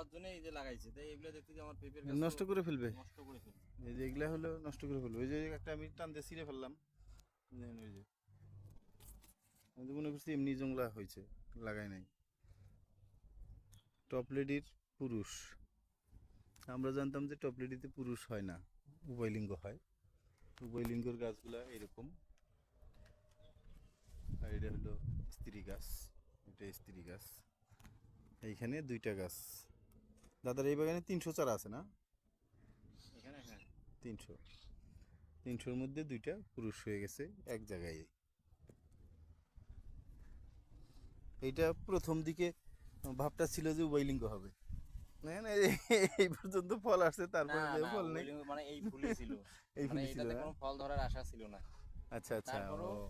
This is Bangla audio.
হওয়ার জন্য এই যে লাগাইছে, তাই এগুলো দেখতে যে আমার পেঁপের গাছ নষ্ট করে ফেলবে। নষ্ট করে ফেলবে। এই যে এগুলা হলো নষ্ট করে ফেলবে। ওই যে একটা আমি টান দিয়ে ছিঁড়ে ফেললাম, ওই যে আমি তো মনে করছি এমনি জংলা হয়েছে, লাগাই নাই। টপলেডির পুরুষ, আমরা জানতাম যে টপলেডিতে পুরুষ হয় না, উভয়লিঙ্গ হয়। উভয়লিঙ্গর গাছগুলা এরকম। আর এটা হলো স্ত্রী গাছ, এটা স্ত্রী গাছ। এইখানে দুইটা গাছ। দাদার এই বাগানে 300 চারা আছে না? এখানে হ্যাঁ 300, 300-র মধ্যে দুইটা পুরুষ হয়ে গেছে এক জায়গায়। এইটা প্রথম দিকে ভাবটা ছিল যে উভয়লিঙ্গ হবে, না না, এই পর্যন্ত ফল আসছে, না তারপরে যে না ফল নেই। ওই মানে এই ফুলই ছিল, এই মানে ফুলই ছিল এটাতে না? কোনো ফল ধরার আশা ছিল না। আচ্ছা আচ্ছা, তারপরও ও